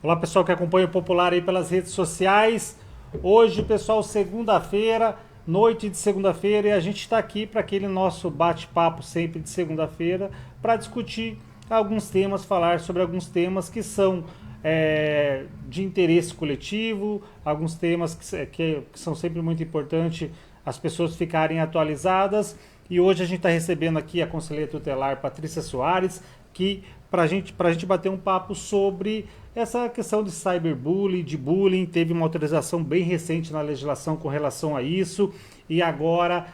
Olá, pessoal que acompanha o Popular aí pelas redes sociais. Hoje, pessoal, segunda-feira, noite de segunda-feira, e a gente está aqui para aquele nosso bate-papo sempre de segunda-feira para discutir alguns temas, falar sobre alguns temas que são de interesse coletivo, alguns temas que são sempre muito importantes as pessoas ficarem atualizadas. E hoje a gente está recebendo aqui a conselheira tutelar Patrícia Soares, que para a gente bater um papo sobre essa questão de cyberbullying, de bullying. Teve uma autorização bem recente na legislação com relação a isso, e agora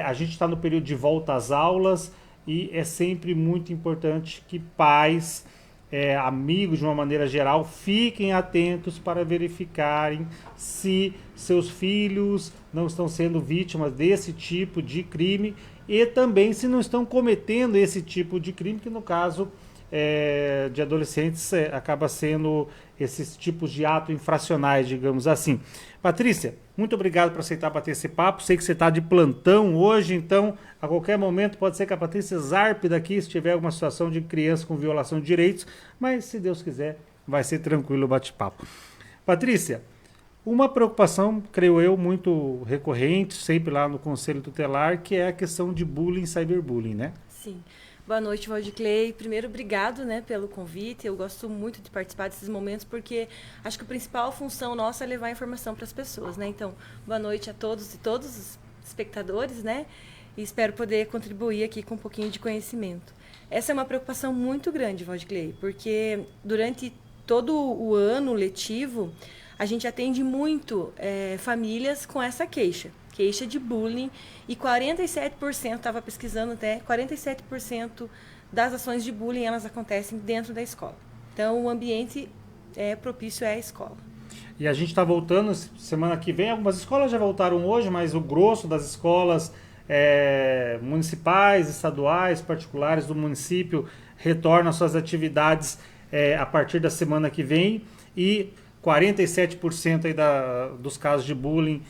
a gente está no período de volta às aulas, e é sempre muito importante que pais, amigos de uma maneira geral, fiquem atentos para verificarem se seus filhos não estão sendo vítimas desse tipo de crime, e também se não estão cometendo esse tipo de crime, que no caso de adolescentes acaba sendo esses tipos de atos infracionais, digamos assim. Patrícia, muito obrigado por aceitar bater esse papo. Sei que você está de plantão hoje, então a qualquer momento pode ser que a Patrícia zarpe daqui se tiver alguma situação de criança com violação de direitos, mas se Deus quiser vai ser tranquilo o bate-papo. Patrícia, uma preocupação, creio eu, muito recorrente, sempre lá no Conselho Tutelar, que é a questão de bullying e cyberbullying, né? Sim. Boa noite, Valdiclei. Primeiro, obrigado, né, pelo convite. Eu gosto muito de participar desses momentos porque acho que a principal função nossa é levar informação para as pessoas, né? Então, boa noite a todos e todos os espectadores, né? E espero poder contribuir aqui com um pouquinho de conhecimento. Essa é uma preocupação muito grande, Valdiclei, porque durante todo o ano letivo a gente atende muito famílias com essa queixa de bullying, e 47%, estava pesquisando até, 47% das ações de bullying elas acontecem dentro da escola. Então, o ambiente propício é a escola. E a gente está voltando semana que vem. Algumas escolas já voltaram hoje, mas o grosso das escolas municipais, estaduais, particulares do município retornam às suas atividades a partir da semana que vem. E 47% aí dos casos de bullying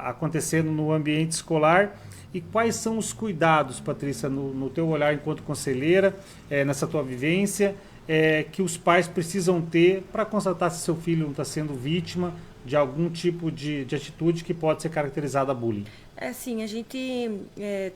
acontecendo no ambiente escolar. E quais são os cuidados, Patrícia, no teu olhar enquanto conselheira, nessa tua vivência, que os pais precisam ter para constatar se seu filho não está sendo vítima de algum tipo de atitude que pode ser caracterizada bullying? Assim, a gente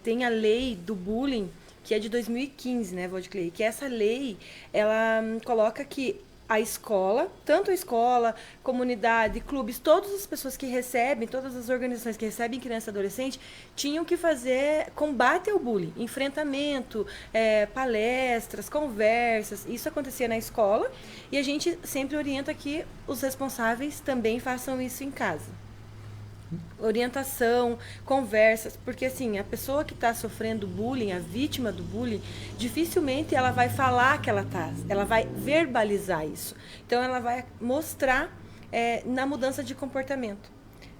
tem a lei do bullying, que é de 2015, né, Valdeclei? Que essa lei, ela coloca que a escola, tanto a escola, comunidade, clubes, todas as pessoas que recebem, todas as organizações que recebem criança e adolescente, tinham que fazer combate ao bullying, enfrentamento, palestras, conversas. Isso acontecia na escola, e a gente sempre orienta que os responsáveis também façam isso em casa. Orientação, conversas, porque assim, a pessoa que está sofrendo bullying, a vítima do bullying, dificilmente ela vai falar que ela tá, ela vai verbalizar isso. Então ela vai mostrar na mudança de comportamento.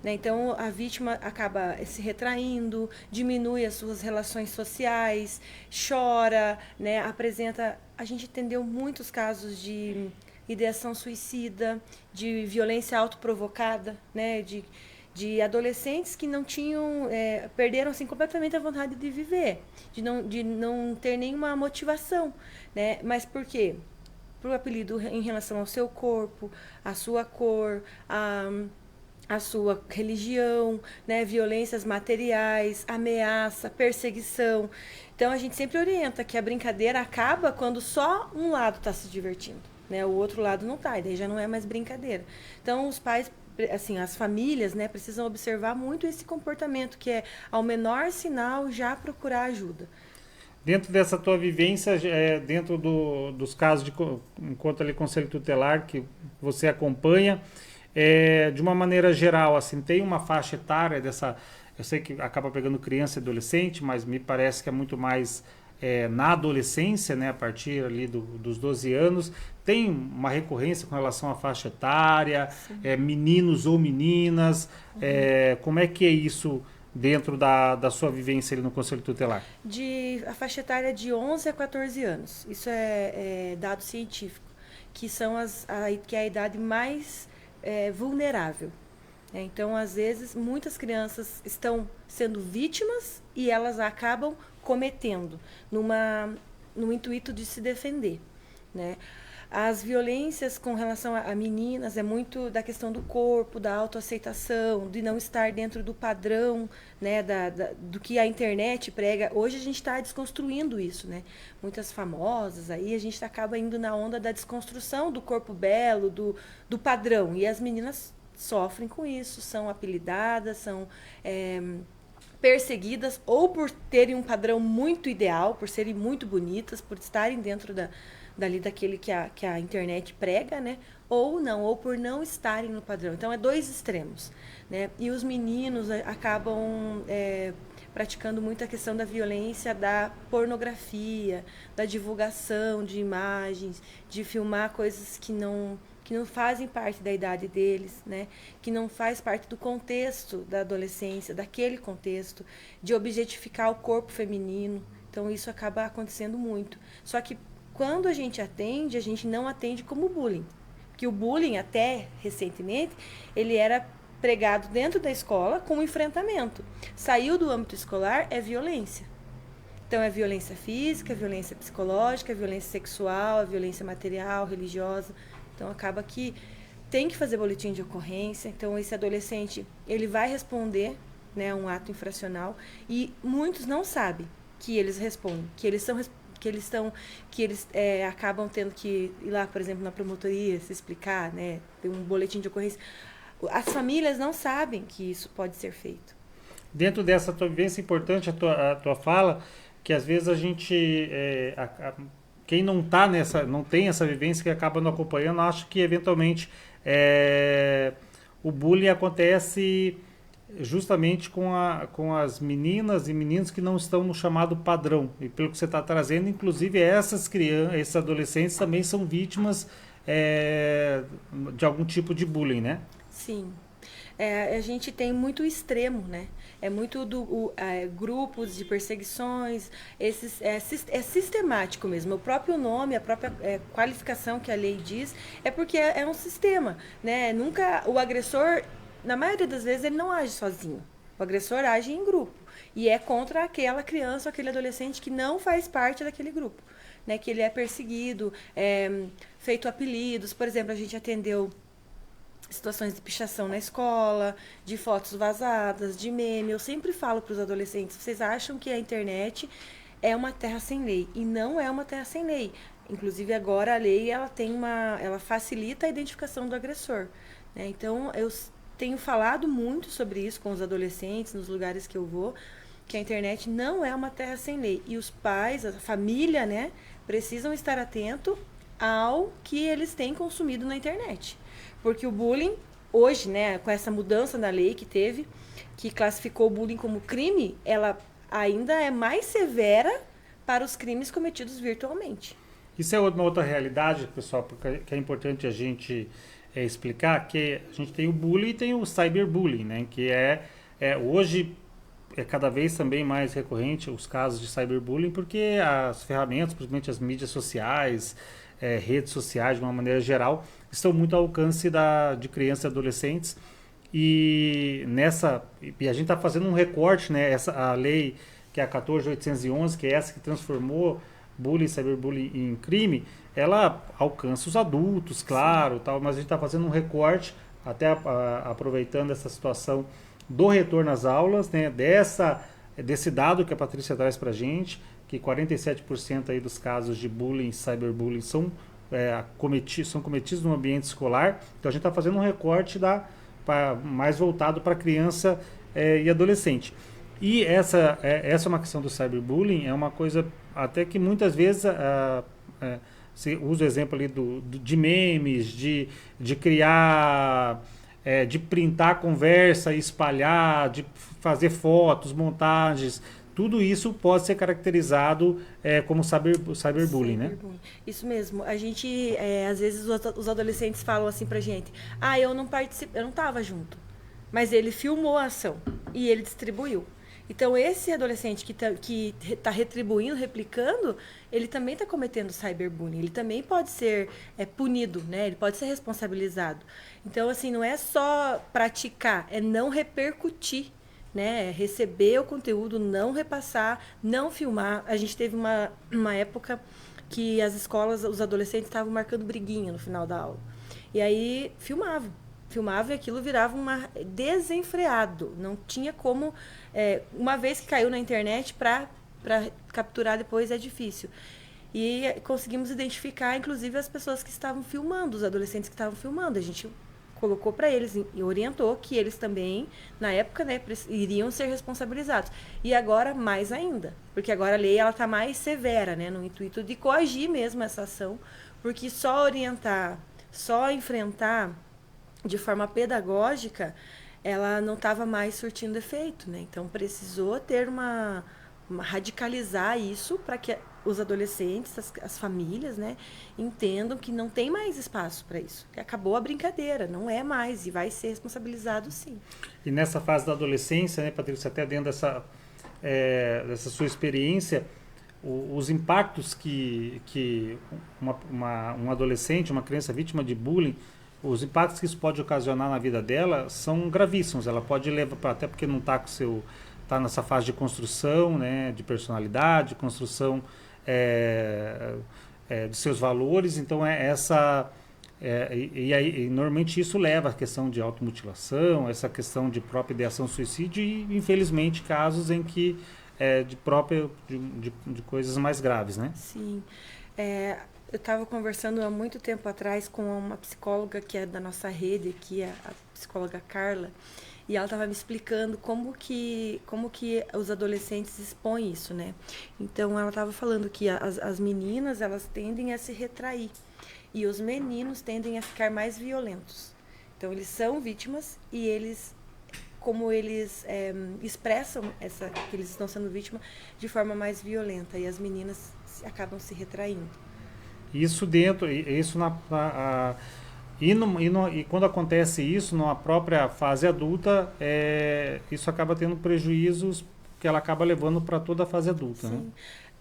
Né? Então a vítima acaba se retraindo, diminui as suas relações sociais, chora, né? Apresenta. A gente entendeu muitos casos de ideação suicida, de violência autoprovocada, né? De adolescentes que não tinham, perderam assim, completamente a vontade de viver, de não ter nenhuma motivação, né? Mas por quê? Por apelido em relação ao seu corpo, à sua cor, a sua religião, né? Violências materiais, ameaça, perseguição. Então a gente sempre orienta que a brincadeira acaba quando só um lado está se divertindo, né? O outro lado não está, e daí já não é mais brincadeira. Então os pais, assim, as famílias, né, precisam observar muito esse comportamento, que é ao menor sinal já procurar ajuda. Dentro dessa tua vivência, dentro dos casos enquanto ali conselho tutelar que você acompanha, de uma maneira geral, assim, tem uma faixa etária dessa. Eu sei que acaba pegando criança e adolescente, mas me parece que é muito mais na adolescência, né, a partir ali dos 12 anos. Tem uma recorrência com relação à faixa etária, meninos ou meninas. Como é que é isso dentro da sua vivência ali no Conselho Tutelar? A faixa etária de 11 a 14 anos. Isso é dado científico, que que é a idade mais vulnerável. Então, às vezes, muitas crianças estão sendo vítimas e elas acabam cometendo no intuito de se defender, né? As violências com relação a meninas é muito da questão do corpo, da autoaceitação, de não estar dentro do padrão, né, do que a internet prega. Hoje a gente está desconstruindo isso, né? Muitas famosas aí, a gente acaba indo na onda da desconstrução do corpo belo, do padrão. E as meninas sofrem com isso, são apelidadas, são perseguidas ou por terem um padrão muito ideal, por serem muito bonitas, por estarem dentro dali daquele que a internet prega, né? Ou não, ou por não estarem no padrão. Então, é dois extremos, né? E os meninos acabam praticando muito a questão da violência, da pornografia, da divulgação de imagens, de filmar coisas que não fazem parte da idade deles, né? Que não faz parte do contexto da adolescência, daquele contexto, de objetificar o corpo feminino. Então, isso acaba acontecendo muito. Só que quando a gente não atende como bullying. Porque o bullying, até recentemente, ele era pregado dentro da escola como enfrentamento. Saiu do âmbito escolar, é violência. Então, é violência física, violência psicológica, violência sexual, violência material, religiosa. Então, acaba que tem que fazer boletim de ocorrência. Então, esse adolescente, ele vai responder, né, um ato infracional. E muitos não sabem que eles respondem, que eles acabam tendo que ir lá, por exemplo, na promotoria, se explicar, né, ter um boletim de ocorrência. As famílias não sabem que isso pode ser feito. Dentro dessa tua vivência, é importante a tua fala, que às vezes a gente, quem não tá não tem essa vivência, que acaba não acompanhando, acha que eventualmente o bullying acontece justamente com as meninas e meninos que não estão no chamado padrão. E pelo que você está trazendo, inclusive essas crianças, esses adolescentes também são vítimas de algum tipo de bullying, né? Sim. A gente tem muito extremo, né? É muito grupos de perseguições, é sistemático mesmo. O próprio nome, a própria qualificação que a lei diz, é porque é um sistema, né? Nunca o agressor, na maioria das vezes, ele não age sozinho. O agressor age em grupo. E é contra aquela criança ou aquele adolescente que não faz parte daquele grupo, né? Que ele é perseguido, feito apelidos. Por exemplo, a gente atendeu situações de pichação na escola, de fotos vazadas, de meme. Eu sempre falo para os adolescentes, vocês acham que a internet é uma terra sem lei. E não é uma terra sem lei. Inclusive, agora a lei ela facilita a identificação do agressor, né? Então, eu tenho falado muito sobre isso com os adolescentes, nos lugares que eu vou, que a internet não é uma terra sem lei. E os pais, a família, né, precisam estar atento ao que eles têm consumido na internet. Porque o bullying, hoje, né, com essa mudança na lei que teve, que classificou o bullying como crime, ela ainda é mais severa para os crimes cometidos virtualmente. Isso é uma outra realidade, pessoal, que é importante a gente explicar, que a gente tem o bullying e tem o cyberbullying, né, que hoje é cada vez também mais recorrente os casos de cyberbullying, porque as ferramentas, principalmente as mídias sociais, redes sociais, de uma maneira geral, estão muito ao alcance de crianças e adolescentes. E a gente está fazendo um recorte, né? A lei, que é a 14.811, que é essa que transformou bullying e cyberbullying em crime, ela alcança os adultos, claro, tal, mas a gente está fazendo um recorte, até aproveitando essa situação do retorno às aulas, né? Desse dado que a Patrícia traz para a gente, que 47% aí dos casos de bullying e cyberbullying são cometidos no ambiente escolar. Então a gente está fazendo um recorte mais voltado para criança e adolescente. E essa é uma questão do cyberbullying, é uma coisa até que muitas vezes você usa o exemplo ali de memes, de criar, de printar conversa e espalhar, de fazer fotos, montagens. Tudo isso pode ser caracterizado como cyberbullying, né? Isso mesmo. A gente, às vezes, os adolescentes falam assim pra gente: eu não participei, eu não estava junto. Mas ele filmou a ação e ele distribuiu. Então, esse adolescente que está retribuindo, replicando, ele também está cometendo cyberbullying. Ele também pode ser punido, né? Ele pode ser responsabilizado. Então, assim, não é só praticar, é não repercutir, né? Receber o conteúdo, não repassar, não filmar. A gente teve uma época que as escolas, os adolescentes estavam marcando briguinha no final da aula. E aí filmavam e aquilo virava desenfreado. Não tinha como... uma vez que caiu na internet, para capturar depois é difícil. E conseguimos identificar, inclusive, as pessoas que estavam filmando, os adolescentes que estavam filmando. A gente colocou para eles e orientou que eles também, na época, né, iriam ser responsabilizados. E agora, mais ainda. Porque agora a lei está mais severa, né, no intuito de coagir mesmo essa ação. Porque só orientar, só enfrentar de forma pedagógica, ela não estava mais surtindo efeito, né? Então precisou ter radicalizar isso para que os adolescentes, as famílias, né, entendam que não tem mais espaço para isso, que acabou a brincadeira, não é mais e vai ser responsabilizado sim. E nessa fase da adolescência, né, Patrícia, até dentro dessa sua experiência, os impactos que um adolescente, uma criança vítima de bullying, os impactos que isso pode ocasionar na vida dela são gravíssimos. Ela pode levar, até porque não está nessa fase de construção, né, de personalidade, construção dos seus valores. Então e normalmente isso leva à questão de automutilação, essa questão de própria ideação suicídio e, infelizmente, casos em que de coisas mais graves, né? Sim. Eu estava conversando há muito tempo atrás com uma psicóloga que é da nossa rede aqui, a psicóloga Carla, e ela estava me explicando como que os adolescentes expõem isso, né? Então, ela estava falando que as meninas, elas tendem a se retrair e os meninos tendem a ficar mais violentos. Então, eles são vítimas e eles expressam que eles estão sendo vítimas de forma mais violenta e as meninas acabam se retraindo. Isso e quando acontece isso na própria fase adulta, isso acaba tendo prejuízos que ela acaba levando para toda a fase adulta. Sim. Né?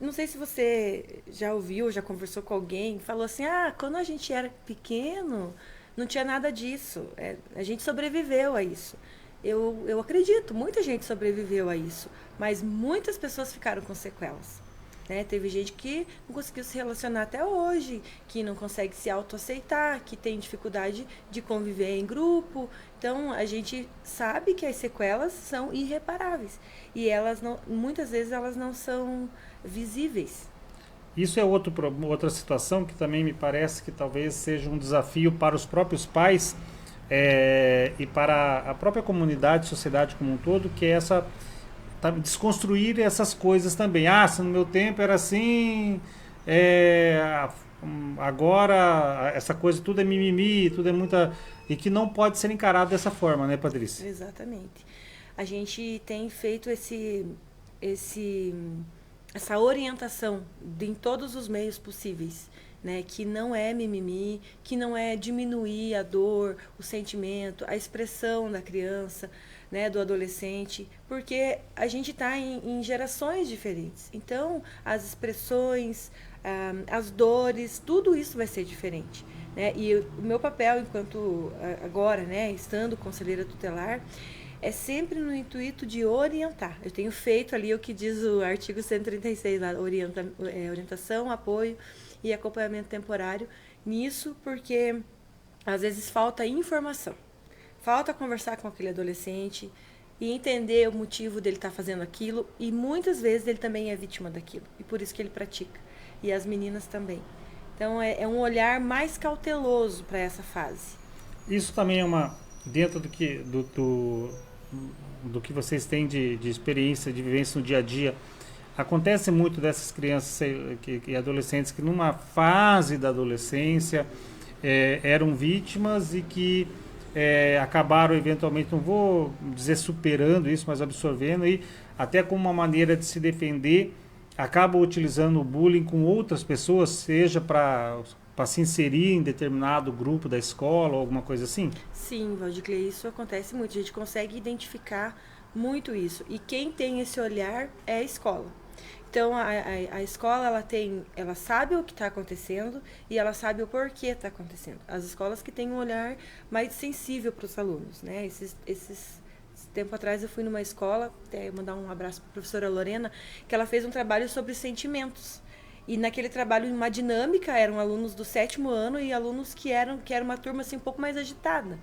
Não sei se você já ouviu, já conversou com alguém, falou assim, quando a gente era pequeno, não tinha nada disso, a gente sobreviveu a isso. Eu acredito, muita gente sobreviveu a isso, mas muitas pessoas ficaram com sequelas. Né? Teve gente que não conseguiu se relacionar até hoje, que não consegue se autoaceitar, que tem dificuldade de conviver em grupo. Então, a gente sabe que as sequelas são irreparáveis. E muitas vezes elas não são visíveis. Isso é outra situação que também me parece que talvez seja um desafio para os próprios pais e para a própria comunidade, sociedade como um todo, que é desconstruir essas coisas também. Se no meu tempo era assim, agora essa coisa tudo é mimimi, tudo é muita... E que não pode ser encarado dessa forma, né, Patrícia? Exatamente. A gente tem feito essa orientação em todos os meios possíveis, né? Que não é mimimi, que não é diminuir a dor, o sentimento, a expressão da criança, né, do adolescente, porque a gente está em gerações diferentes. Então, as expressões, as dores, tudo isso vai ser diferente. Né? E o meu papel, enquanto agora, né, estando conselheira tutelar, é sempre no intuito de orientar. Eu tenho feito ali o que diz o artigo 136, lá, orientação, apoio e acompanhamento temporário nisso, porque às vezes falta informação. Falta conversar com aquele adolescente e entender o motivo dele estar fazendo aquilo. E muitas vezes ele também é vítima daquilo. E por isso que ele pratica. E as meninas também. Então é um olhar mais cauteloso para essa fase. Isso também é dentro do que vocês têm de experiência, de vivência no dia a dia. Acontece muito dessas crianças e adolescentes que numa fase da adolescência eram vítimas e que acabaram eventualmente, não vou dizer superando isso, mas absorvendo e até como uma maneira de se defender, acabam utilizando o bullying com outras pessoas, seja para se inserir em determinado grupo da escola ou alguma coisa assim? Sim, Valdiclei, isso acontece muito, a gente consegue identificar muito isso. E quem tem esse olhar é a escola. Então, a escola, ela sabe o que está acontecendo e ela sabe o porquê está acontecendo. As escolas que têm um olhar mais sensível para os alunos, né? Esse tempo atrás eu fui numa escola, até mandar um abraço para a professora Lorena, que ela fez um trabalho sobre sentimentos. E naquele trabalho, uma dinâmica, eram alunos do 7º ano e alunos que era uma turma assim, um pouco mais agitada.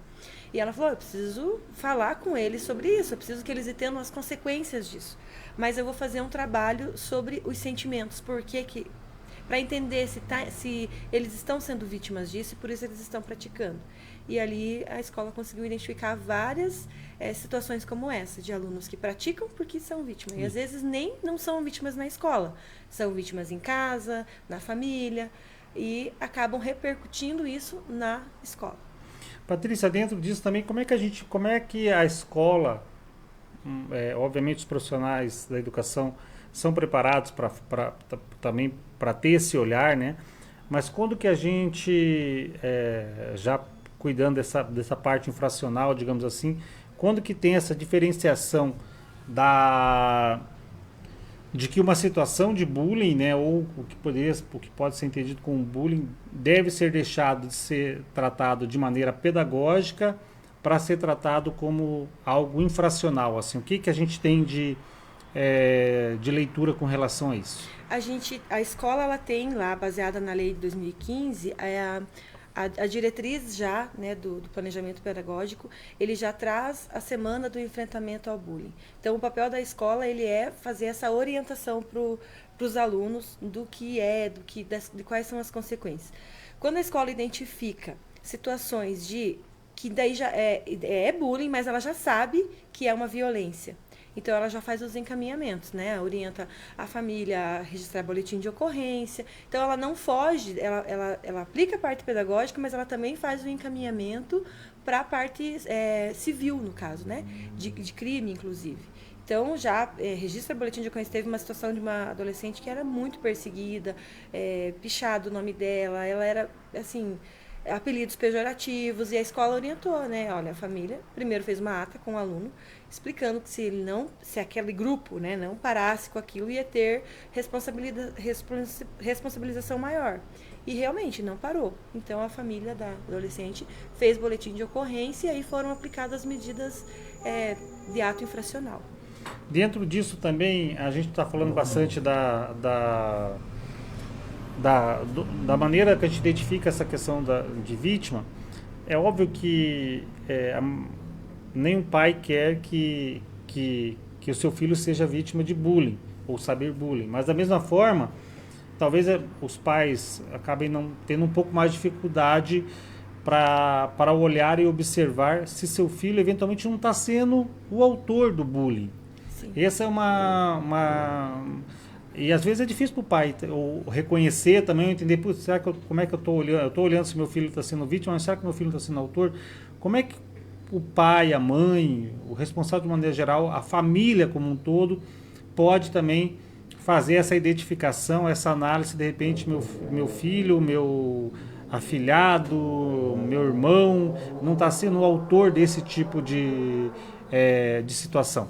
E ela falou, eu preciso falar com eles sobre isso, eu preciso que eles entendam as consequências disso. Mas eu vou fazer um trabalho sobre os sentimentos, para entender se eles estão sendo vítimas disso e por isso eles estão praticando. E ali a escola conseguiu identificar várias situações como essa, de alunos que praticam porque são vítimas. E às vezes nem não são vítimas na escola, são vítimas em casa, na família, e acabam repercutindo isso na escola. Patrícia, dentro disso também, como é que a escola, obviamente os profissionais da educação são preparados também para ter esse olhar, né? Mas quando que a gente, já cuidando dessa parte infracional, digamos assim, quando que tem essa diferenciação de que uma situação de bullying, né, ou o que pode ser entendido como bullying, deve ser deixado de ser tratado de maneira pedagógica para ser tratado como algo infracional, assim, o que a gente tem de leitura com relação a isso? A escola ela tem lá, baseada na lei de 2015, a diretriz já, né, do planejamento pedagógico, ele já traz a semana do enfrentamento ao bullying. Então, o papel da escola ele é fazer essa orientação para os alunos de quais são as consequências. Quando a escola identifica situações que daí já é bullying, mas ela já sabe que é uma violência. Então, ela já faz os encaminhamentos, né? Orienta a família a registrar boletim de ocorrência. Então, ela não foge, ela aplica a parte pedagógica, mas ela também faz o encaminhamento para a parte civil, no caso, né? De crime, inclusive. Então, já registra boletim de ocorrência. Teve uma situação de uma adolescente que era muito perseguida, pichado o nome dela, ela era, assim, apelidos pejorativos, e a escola orientou, né? Olha, a família primeiro fez uma ata com o aluno, explicando que se aquele grupo, né, não parasse com aquilo, ia ter responsabilização maior. E realmente não parou. Então a família da adolescente fez boletim de ocorrência e aí foram aplicadas medidas de ato infracional. Dentro disso também, a gente está falando bastante da maneira que a gente identifica essa questão de vítima. É óbvio que nenhum pai quer que o seu filho seja vítima de bullying ou saber bullying, mas da mesma forma, talvez os pais acabem não tendo um pouco mais de dificuldade para olhar e observar se seu filho eventualmente não está sendo o autor do bullying. Sim. Essa é e às vezes é difícil para o pai reconhecer também, entender, como é que eu estou olhando? Eu estou olhando se meu filho está sendo vítima, mas será que meu filho está sendo autor? Como é que o pai, a mãe, o responsável de maneira geral, a família como um todo, pode também fazer essa identificação, essa análise, de repente meu filho, meu afilhado, meu irmão, não está sendo o autor desse tipo de situação.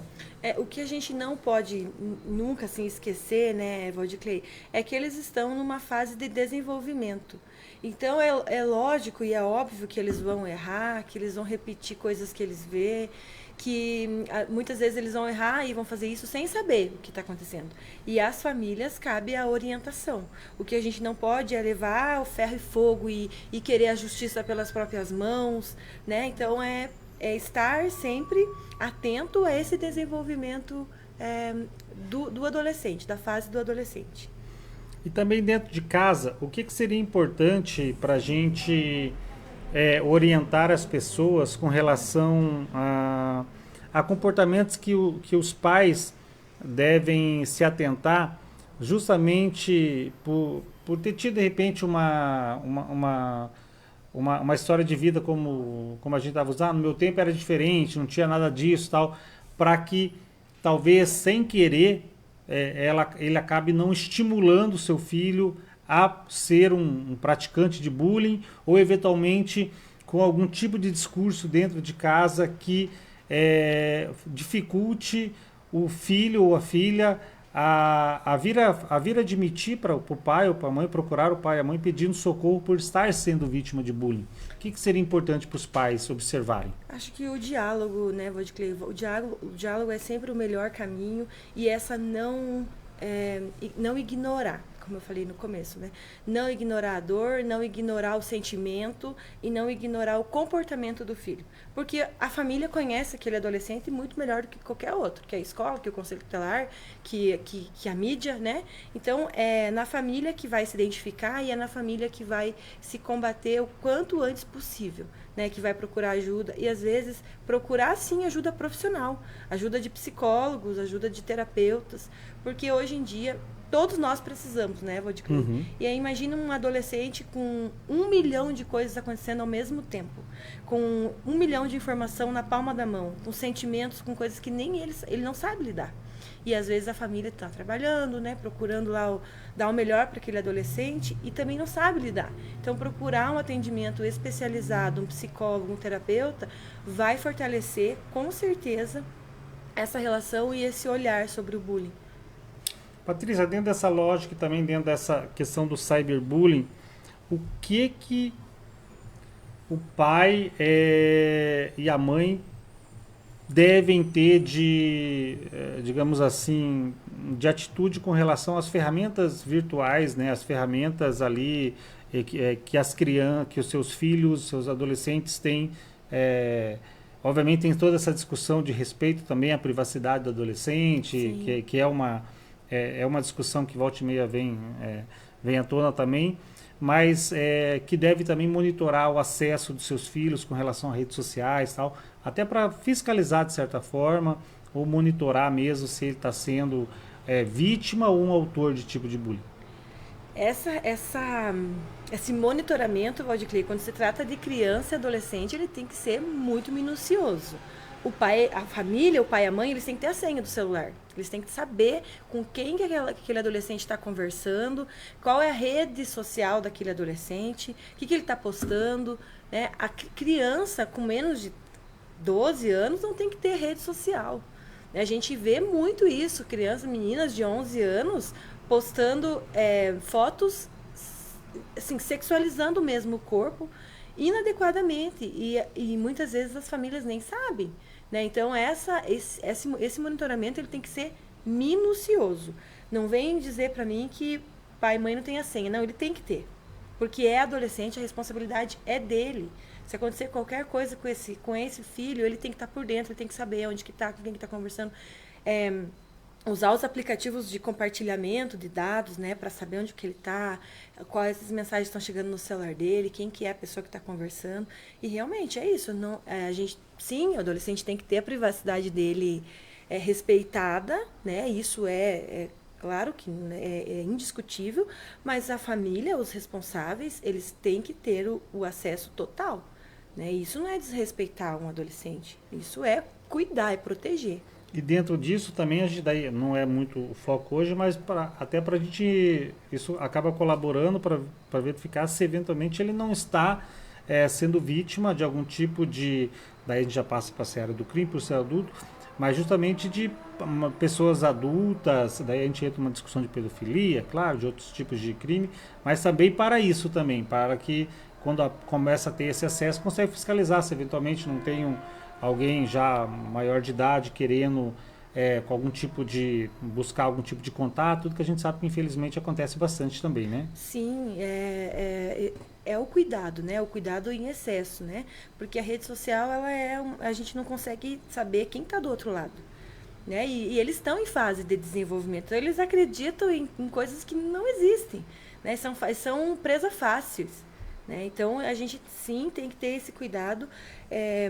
O que a gente não pode nunca assim, esquecer, né, Valdiclei, é que eles estão numa fase de desenvolvimento. Então é lógico e é óbvio que eles vão errar, que eles vão repetir coisas que eles vê, que muitas vezes eles vão errar e vão fazer isso sem saber o que está acontecendo. E às famílias cabe a orientação. O que a gente não pode é levar o ferro e fogo e querer a justiça pelas próprias mãos, né? Então é estar sempre atento a esse desenvolvimento do adolescente, da fase do adolescente. E também dentro de casa, o que seria importante para a gente orientar as pessoas com relação a comportamentos que os pais devem se atentar, justamente por ter tido, de repente, uma história de vida como a gente estava usando. No meu tempo era diferente, não tinha nada disso, tal, para que talvez sem querer ele acabe não estimulando o seu filho a ser um praticante de bullying, ou eventualmente com algum tipo de discurso dentro de casa que dificulte o filho ou a filha a vir admitir para o pai ou para a mãe, procurar o pai e a mãe pedindo socorro por estar sendo vítima de bullying. O que seria importante para os pais observarem? Acho que o diálogo, né, Valdiclei, o diálogo é sempre o melhor caminho, e essa não ignorar. como eu falei no começo, né? Não ignorar a dor, não ignorar o sentimento e não ignorar o comportamento do filho. Porque a família conhece aquele adolescente muito melhor do que qualquer outro, que a escola, que o conselho tutelar, que a mídia, né? Então, é na família que vai se identificar e é na família que vai se combater o quanto antes possível, né? Que vai procurar ajuda e, às vezes, procurar, sim, ajuda profissional, ajuda de psicólogos, ajuda de terapeutas, porque hoje em dia todos nós precisamos, né, Vodiclay? Uhum. E aí imagina um adolescente com 1 milhão de coisas acontecendo ao mesmo tempo, com 1 milhão de informação na palma da mão, com sentimentos, com coisas que nem ele não sabe lidar. E às vezes a família está trabalhando, né, procurando lá dar o melhor para aquele adolescente e também não sabe lidar. Então procurar um atendimento especializado, um psicólogo, um terapeuta, vai fortalecer com certeza essa relação e esse olhar sobre o bullying. Patrícia, dentro dessa lógica e também dentro dessa questão do cyberbullying, o que o pai e a mãe devem ter de, digamos assim, de atitude com relação às ferramentas virtuais, né, as ferramentas ali que as crianças, que os seus filhos, seus adolescentes têm, obviamente tem toda essa discussão de respeito também à privacidade do adolescente, que é uma discussão que volta e meia vem à tona também, mas que deve também monitorar o acesso dos seus filhos com relação a redes sociais, tal, até para fiscalizar de certa forma, ou monitorar mesmo se ele está sendo vítima ou um autor de tipo de bullying. Esse monitoramento, Vodiclay, quando se trata de criança e adolescente, ele tem que ser muito minucioso. O pai, a família, o pai e a mãe, eles têm que ter a senha do celular. Eles têm que saber com quem que aquele adolescente está conversando, qual é a rede social daquele adolescente, o que ele está postando, né? A criança com menos de 12 anos não tem que ter rede social. A gente vê muito isso, crianças, meninas de 11 anos postando fotos assim, sexualizando mesmo o corpo inadequadamente e muitas vezes as famílias nem sabem, né? Então esse monitoramento ele tem que ser minucioso. Não vem dizer para mim que pai e mãe não tem a senha, não, ele tem que ter, porque é adolescente, a responsabilidade é dele. Se acontecer qualquer coisa com esse filho, ele tem que estar por dentro, ele tem que saber onde que está, com quem que está conversando. Usar os aplicativos de compartilhamento de dados, né, para saber onde que ele está, quais as mensagens estão chegando no celular dele, quem que é a pessoa que está conversando. E realmente é isso. Não, a gente, sim, o adolescente tem que ter a privacidade dele respeitada, né? Isso claro que é indiscutível, mas a família, os responsáveis, eles têm que ter o acesso total, né? Isso não é desrespeitar um adolescente, isso é cuidar, é proteger. E dentro disso também, a gente daí não é muito o foco hoje, mas até para a gente, isso acaba colaborando para verificar se eventualmente ele não está sendo vítima de algum tipo de, daí a gente já passa para a área do crime, por ser adulto, mas justamente de pessoas adultas, daí a gente entra numa discussão de pedofilia, claro, de outros tipos de crime, mas também para isso também, para que quando começa a ter esse acesso, consegue fiscalizar se eventualmente não tem alguém já maior de idade querendo com algum tipo de buscar algum tipo de contato, tudo que a gente sabe que infelizmente acontece bastante também, né? Sim, é o cuidado, né? O cuidado em excesso, né? Porque a rede social, a gente não consegue saber quem está do outro lado, né? E eles estão em fase de desenvolvimento, então eles acreditam em coisas que não existem, né? São presa fáceis. Né? Então, a gente, sim, tem que ter esse cuidado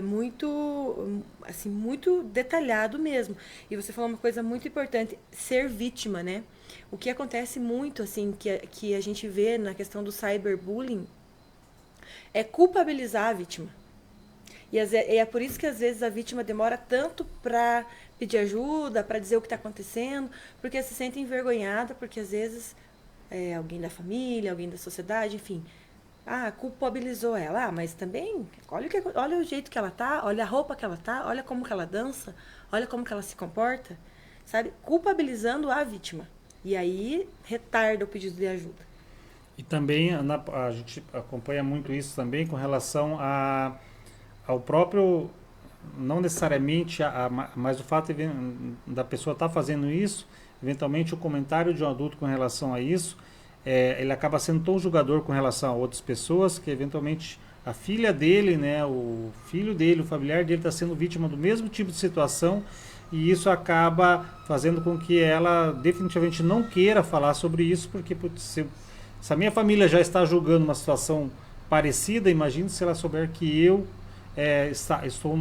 muito, assim, muito detalhado mesmo. E você falou uma coisa muito importante, ser vítima, né? O que acontece muito, assim, que a gente vê na questão do cyberbullying é culpabilizar a vítima. E é por isso que, às vezes, a vítima demora tanto para pedir ajuda, para dizer o que está acontecendo, porque se sente envergonhada, porque, às vezes, alguém da família, alguém da sociedade, enfim... culpabilizou ela. Mas também, olha o jeito que ela tá, olha a roupa que ela tá, olha como que ela dança, olha como que ela se comporta, sabe? Culpabilizando a vítima. E aí, retarda o pedido de ajuda. E também a gente acompanha muito isso também com relação ao próprio, não necessariamente, mas o fato da pessoa estar fazendo isso, eventualmente o comentário de um adulto com relação a isso, ele acaba sendo tão julgador com relação a outras pessoas que eventualmente a filha dele, né, o filho dele, o familiar dele está sendo vítima do mesmo tipo de situação, e isso acaba fazendo com que ela definitivamente não queira falar sobre isso, porque putz, se a minha família já está julgando uma situação parecida, imagine se ela souber que eu estou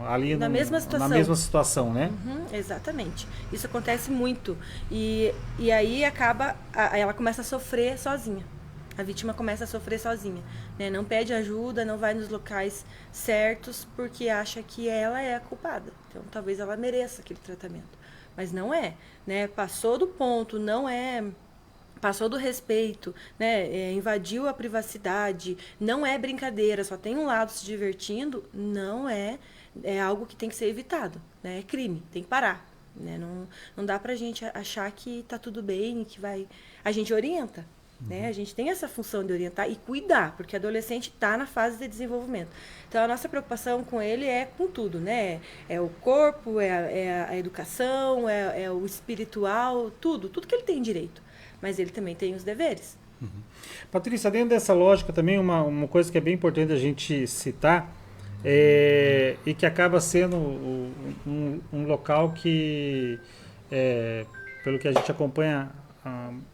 ali na mesma situação, né? Exatamente. Isso acontece muito. E aí ela começa a sofrer sozinha. A vítima começa a sofrer sozinha, né? Não pede ajuda, não vai nos locais certos porque acha que ela é a culpada. Então, talvez ela mereça aquele tratamento. Mas não é, né? Passou do ponto, não é... Passou do respeito, né? Invadiu a privacidade, não é brincadeira, só tem um lado se divertindo, não é algo que tem que ser evitado, né? É crime, tem que parar, né? Não dá pra gente achar que tá tudo bem, que vai... A gente orienta, né? A gente tem essa função de orientar e cuidar, porque adolescente está na fase de desenvolvimento. Então, a nossa preocupação com ele é com tudo, né? É o corpo, é a educação, é o espiritual, tudo que ele tem direito. Mas ele também tem os deveres. Patrícia, dentro dessa lógica também uma coisa que é bem importante a gente citar e que acaba sendo um local que, pelo que a gente acompanha,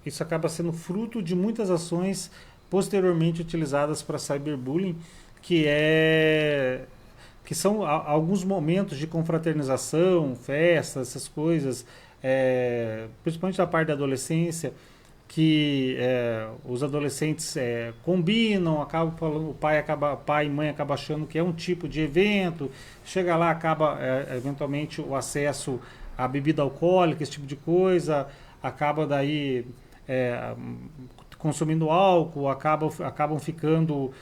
isso acaba sendo fruto de muitas ações posteriormente utilizadas para cyberbullying, que são alguns momentos de confraternização, festas, essas coisas, principalmente da parte da adolescência, que os adolescentes combinam, acabam falando, pai e mãe acabam achando que é um tipo de evento, chega lá, acaba eventualmente o acesso à bebida alcoólica, esse tipo de coisa, acaba daí consumindo álcool, acabam ficando,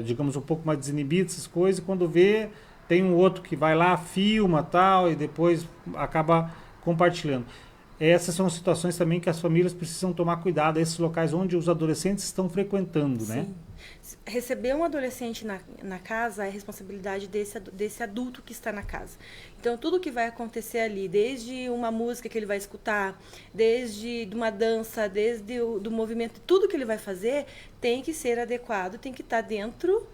digamos, um pouco mais desinibidos, essas coisas, e quando vê, tem um outro que vai lá, filma tal, e depois acaba compartilhando. Essas são situações também que as famílias precisam tomar cuidado, esses locais onde os adolescentes estão frequentando, Sim. né? Receber um adolescente na casa é responsabilidade desse adulto que está na casa. Então, tudo que vai acontecer ali, desde uma música que ele vai escutar, desde uma dança, desde do movimento, tudo que ele vai fazer tem que ser adequado, tem que estar dentro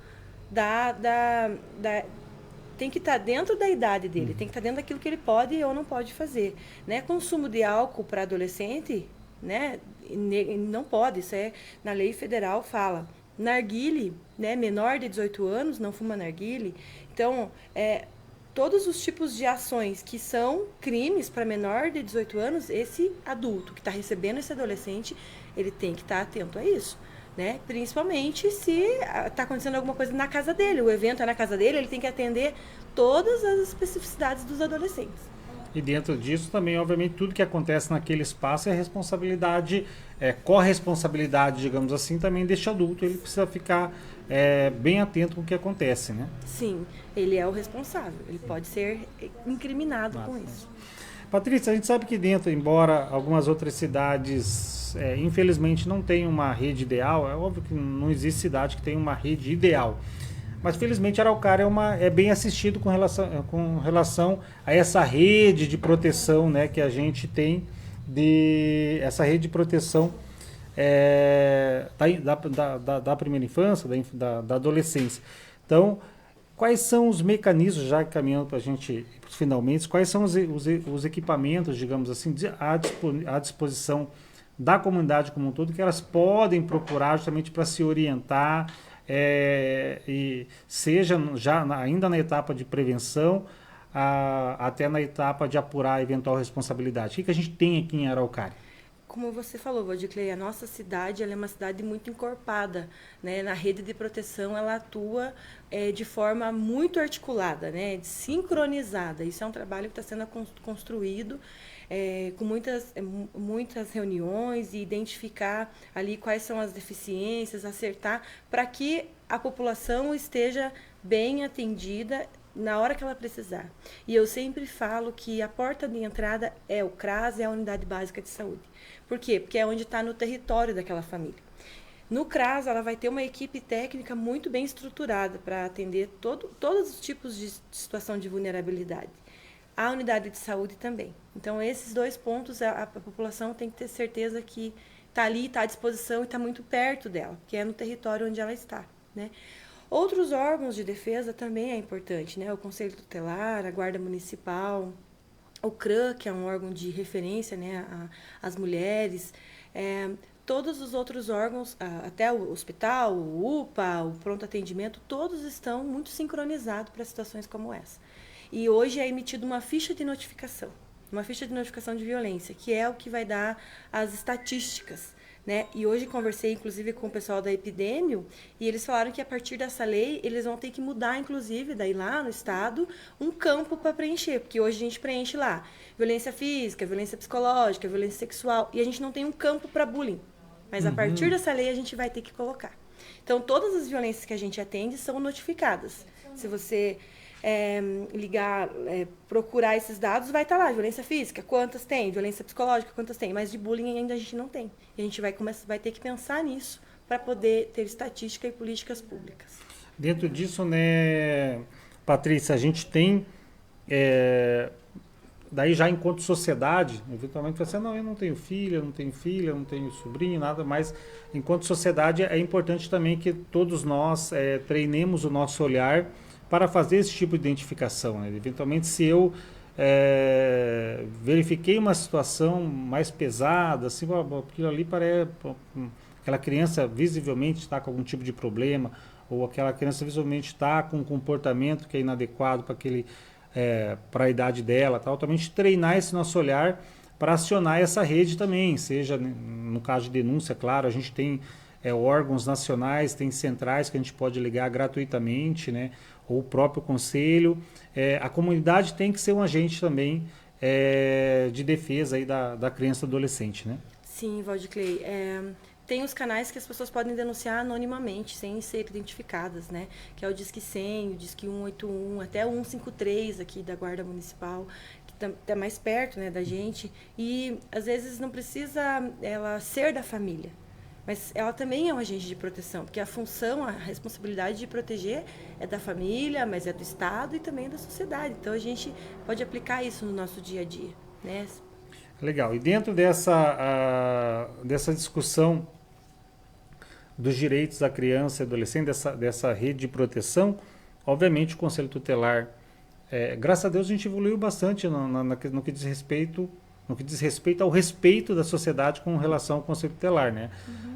tem que estar dentro da idade dele, tem que estar dentro daquilo que ele pode ou não pode fazer, né? Consumo de álcool para adolescente, né? Não pode, isso na lei federal fala. Narguile, né? Menor de 18 anos não fuma narguile. Então, todos os tipos de ações que são crimes para menor de 18 anos, esse adulto que está recebendo esse adolescente, ele tem que estar atento a isso. Né? Principalmente se está acontecendo alguma coisa na casa dele, o evento é na casa dele, ele tem que atender todas as especificidades dos adolescentes. E dentro disso também, obviamente, tudo que acontece naquele espaço é responsabilidade, corresponsabilidade, digamos assim, também deste adulto. Ele precisa ficar bem atento com o que acontece, né? Sim, ele é o responsável, ele pode ser incriminado com isso. Patrícia, a gente sabe que dentro, embora algumas outras cidades infelizmente não tem uma rede ideal, é óbvio que não existe cidade que tenha uma rede ideal, mas felizmente Araucária é bem assistido com relação a essa rede de proteção, né, que a gente tem, essa rede de proteção da primeira infância, da adolescência. Então, quais são os mecanismos, já caminhando para a gente finalmente, quais são os equipamentos, digamos assim, à disposição da comunidade como um todo, que elas podem procurar justamente para se orientar, e seja ainda na etapa de prevenção, até na etapa de apurar a eventual responsabilidade. O que a gente tem aqui em Araucária? Como você falou, Valdiclei, a nossa cidade ela é uma cidade muito encorpada, né? Na rede de proteção ela atua de forma muito articulada, né? Sincronizada. Isso é um trabalho que está sendo construído com muitas reuniões e identificar ali quais são as deficiências, acertar para que a população esteja bem atendida na hora que ela precisar. E eu sempre falo que a porta de entrada é o CRAS, é a Unidade Básica de Saúde. Por quê? Porque é onde está no território daquela família. No CRAS, ela vai ter uma equipe técnica muito bem estruturada para atender todos os tipos de situação de vulnerabilidade. A unidade de saúde também. Então, esses dois pontos, a população tem que ter certeza que está ali, está à disposição e está muito perto dela, que é no território onde ela está, né? Outros órgãos de defesa também é importante, né? O Conselho Tutelar, a Guarda Municipal, o CRAM, que é um órgão de referência, né, às mulheres, todos os outros órgãos, até o hospital, o UPA, o pronto atendimento, todos estão muito sincronizados para situações como essa. E hoje é emitida uma ficha de notificação de violência, que é o que vai dar as estatísticas, né? E hoje conversei, inclusive, com o pessoal da Epidêmio, e eles falaram que a partir dessa lei, eles vão ter que mudar, inclusive, daí lá no estado, um campo para preencher, porque hoje a gente preenche lá violência física, violência psicológica, violência sexual, e a gente não tem um campo para bullying. Mas a partir dessa lei, a gente vai ter que colocar. Então, todas as violências que a gente atende são notificadas. Se você ligar, procurar esses dados, vai estar lá, violência física, quantas tem, violência psicológica, quantas tem, mas de bullying ainda a gente não tem. E a gente vai ter que pensar nisso para poder ter estatística e políticas públicas. Dentro disso, né, Patrícia, a gente tem, daí já enquanto sociedade, eventualmente você não, eu não tenho filha, não tenho filha, não tenho sobrinho, nada, mas enquanto sociedade é importante também que todos nós treinemos o nosso olhar para fazer esse tipo de identificação, né? Eventualmente, se eu verifiquei uma situação mais pesada, assim, aquilo ali parece, aquela criança visivelmente está com algum tipo de problema, ou aquela criança visivelmente está com um comportamento que é inadequado para a idade dela, tal, também treinar esse nosso olhar para acionar essa rede também, seja no caso de denúncia, claro, a gente tem órgãos nacionais, tem centrais que a gente pode ligar gratuitamente, né? Ou o próprio conselho. A comunidade tem que ser um agente também de defesa aí da criança e do adolescente, né? Sim, Valdiclei. Tem os canais que as pessoas podem denunciar anonimamente, sem ser identificadas, né? Que é o Disque 100, o Disque 181, até o 153 aqui da Guarda Municipal, que está mais perto, né, da gente. E, às vezes, não precisa ela ser da família. Mas ela também é um agente de proteção, porque a função, a responsabilidade de proteger é da família, mas é do Estado e também da sociedade. Então, a gente pode aplicar isso no nosso dia a dia, né? Legal. E dentro dessa discussão dos direitos da criança e adolescente, dessa rede de proteção, obviamente o Conselho Tutelar, graças a Deus a gente evoluiu bastante no que diz respeito ao respeito da sociedade com relação ao Conselho Tutelar, né?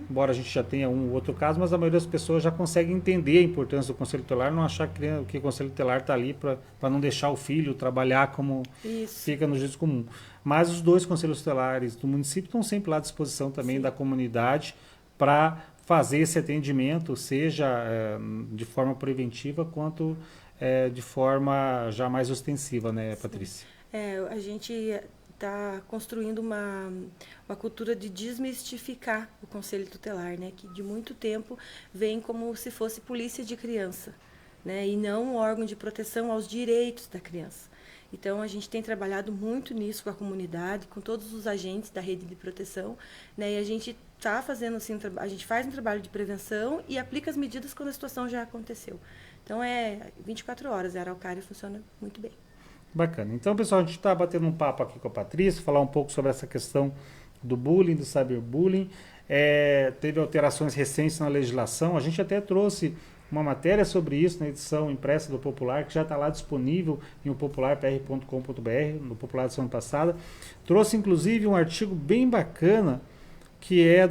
Embora a gente já tenha um ou outro caso, mas a maioria das pessoas já consegue entender a importância do Conselho Tutelar, não achar que o Conselho Tutelar está ali para não deixar o filho trabalhar como fica no juízo comum. Mas os dois Conselhos Tutelares do município estão sempre lá à disposição também da comunidade para fazer esse atendimento, seja de forma preventiva quanto de forma já mais ostensiva, né, Patrícia? A gente está construindo uma cultura de desmistificar o Conselho Tutelar, né, que de muito tempo vem como se fosse polícia de criança, né, e não um órgão de proteção aos direitos da criança. Então, a gente tem trabalhado muito nisso com a comunidade, com todos os agentes da rede de proteção, né, e a gente está fazendo assim, a gente faz um trabalho de prevenção e aplica as medidas quando a situação já aconteceu. Então, 24 horas, a Araucária funciona muito bem. Bacana. Então, pessoal, a gente está batendo um papo aqui com a Patrícia, falar um pouco sobre essa questão do bullying, do cyberbullying. Teve alterações recentes na legislação. A gente até trouxe uma matéria sobre isso na edição impressa do Popular, que já está lá disponível em popularpr.com.br, no Popular da semana passada. Trouxe, inclusive, um artigo bem bacana, que é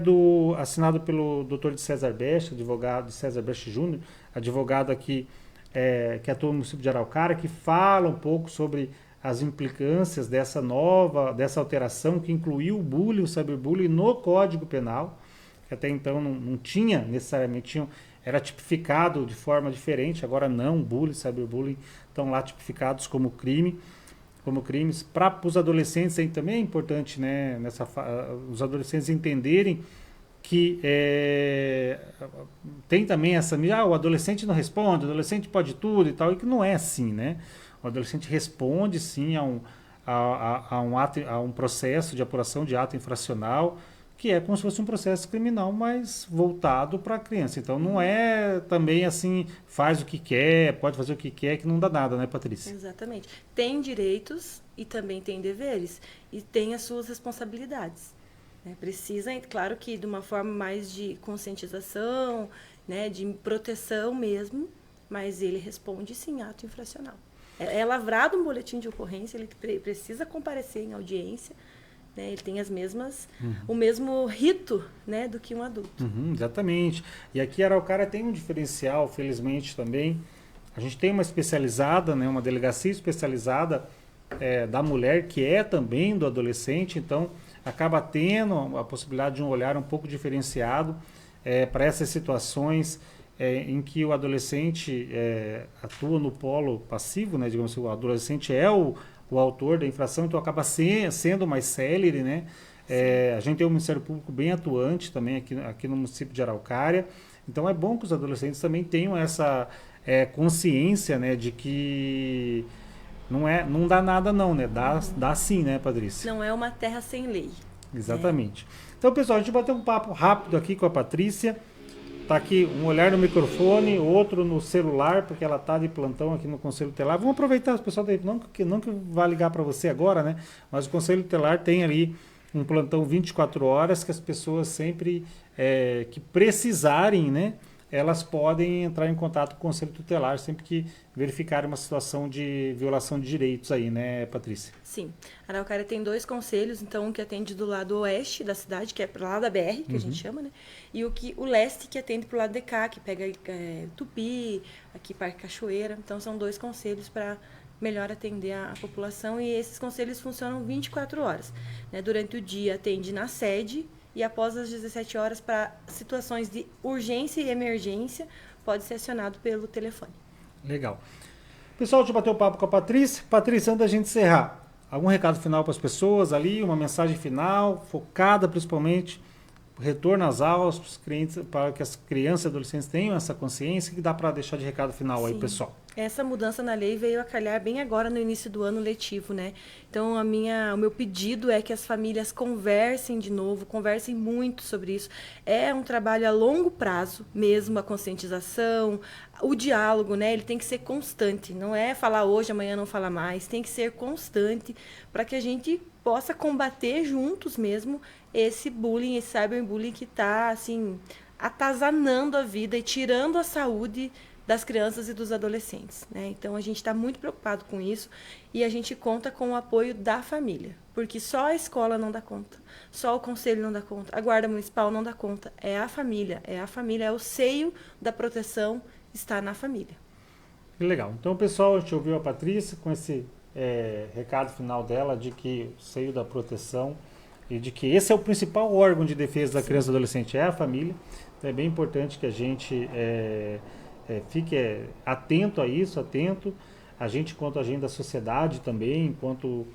assinado pelo Dr. de César Best, advogado de César Best Júnior, advogado aqui que atua no município de Araucária, que fala um pouco sobre as implicâncias dessa alteração que incluiu o bullying, o cyberbullying no Código Penal, que até então não tinha necessariamente, era tipificado de forma diferente, agora não, bullying, cyberbullying estão lá tipificados como crimes. Para os adolescentes aí também é importante, né, os adolescentes entenderem que tem também essa o adolescente não responde, o adolescente pode tudo e tal, e que não é assim, né? O adolescente responde sim a um processo de apuração de ato infracional, que é como se fosse um processo criminal, mas voltado para a criança. Então não é também assim, faz o que quer, pode fazer o que quer, que não dá nada, né, Patrícia? Exatamente. Tem direitos e também tem deveres, e tem as suas responsabilidades. né? Precisa, claro que de uma forma mais de conscientização, né, de proteção mesmo, mas ele responde sim ato infracional. É lavrado um boletim de ocorrência, ele precisa comparecer em audiência, né, ele tem o mesmo rito, né, do que um adulto. Exatamente. E aqui Araucária tem um diferencial, felizmente também. A gente tem uma especializada, né, uma delegacia especializada da mulher, que é também do adolescente, então acaba tendo a possibilidade de um olhar um pouco diferenciado para essas situações em que o adolescente atua no polo passivo, né, digamos assim, o adolescente é o autor da infração, então acaba sendo mais célere, né? A gente tem um Ministério Público bem atuante também aqui no município de Araucária, então é bom que os adolescentes também tenham essa consciência, né, de que não dá nada não, né? Dá sim, né, Patrícia? Não é uma terra sem lei. Exatamente. Então, pessoal, a gente bateu um papo rápido aqui com a Patrícia. Tá aqui um olhar no microfone, outro no celular, porque ela tá de plantão aqui no Conselho Tutelar. Vamos aproveitar, pessoal, não que vai ligar para você agora, né? Mas o Conselho Tutelar tem ali um plantão 24 horas que as pessoas sempre que precisarem, né? Elas podem entrar em contato com o Conselho Tutelar sempre que verificarem uma situação de violação de direitos aí, né, Patrícia? Sim. Araucária tem 2 conselhos, então um que atende do lado oeste da cidade, que é para lá da BR, que a gente chama, né? E o leste, que atende para o lado de cá, que pega Tupi, aqui Parque Cachoeira. Então são 2 conselhos para melhor atender a população, e esses conselhos funcionam 24 horas. Né? Durante o dia atende na sede, e após as 17 horas, para situações de urgência e emergência, pode ser acionado pelo telefone. Legal. Pessoal, deixa eu bater o papo com a Patrícia. Patrícia, antes da gente encerrar, algum recado final para as pessoas ali, uma mensagem final, focada principalmente, retorno às aulas, para que as crianças e adolescentes tenham essa consciência, que dá para deixar de recado final aí, pessoal? Essa mudança na lei veio a calhar bem agora no início do ano letivo, né? Então, o meu pedido é que as famílias conversem de novo, conversem muito sobre isso. É um trabalho a longo prazo mesmo, a conscientização, o diálogo, né? Ele tem que ser constante. Não é falar hoje, amanhã não falar mais. Tem que ser constante para que a gente possa combater juntos mesmo esse bullying, esse cyberbullying que está, assim, atazanando a vida e tirando a saúde das crianças e dos adolescentes, né? Então a gente está muito preocupado com isso e a gente conta com o apoio da família, porque só a escola não dá conta, só o conselho não dá conta, a guarda municipal não dá conta, é a família, é o seio da proteção, está na família. Legal. Então, pessoal, a gente ouviu a Patrícia com esse recado final dela de que o seio da proteção e de que esse é o principal órgão de defesa da criança e do adolescente, é a família. Então é bem importante que a gente fique atento a isso, a gente enquanto agente da sociedade também, enquanto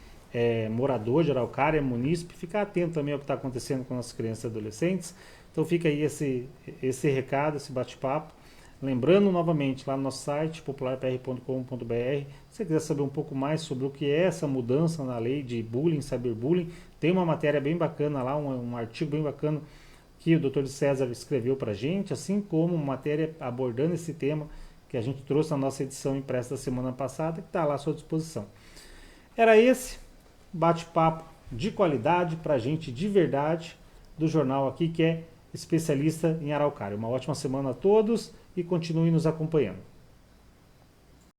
morador de Araucária, munícipe, ficar atento também ao que está acontecendo com nossas crianças e adolescentes. Então fica aí esse recado, esse bate-papo. Lembrando novamente, lá no nosso site, popularpr.com.br, se você quiser saber um pouco mais sobre o que é essa mudança na lei de bullying, cyberbullying, tem uma matéria bem bacana lá, um artigo bem bacana que o Dr. César escreveu para a gente, assim como uma matéria abordando esse tema que a gente trouxe na nossa edição impressa da semana passada, que está lá à sua disposição. Era esse bate-papo de qualidade para a gente de verdade do jornal aqui, que é especialista em Araucária. Uma ótima semana a todos e continuem nos acompanhando.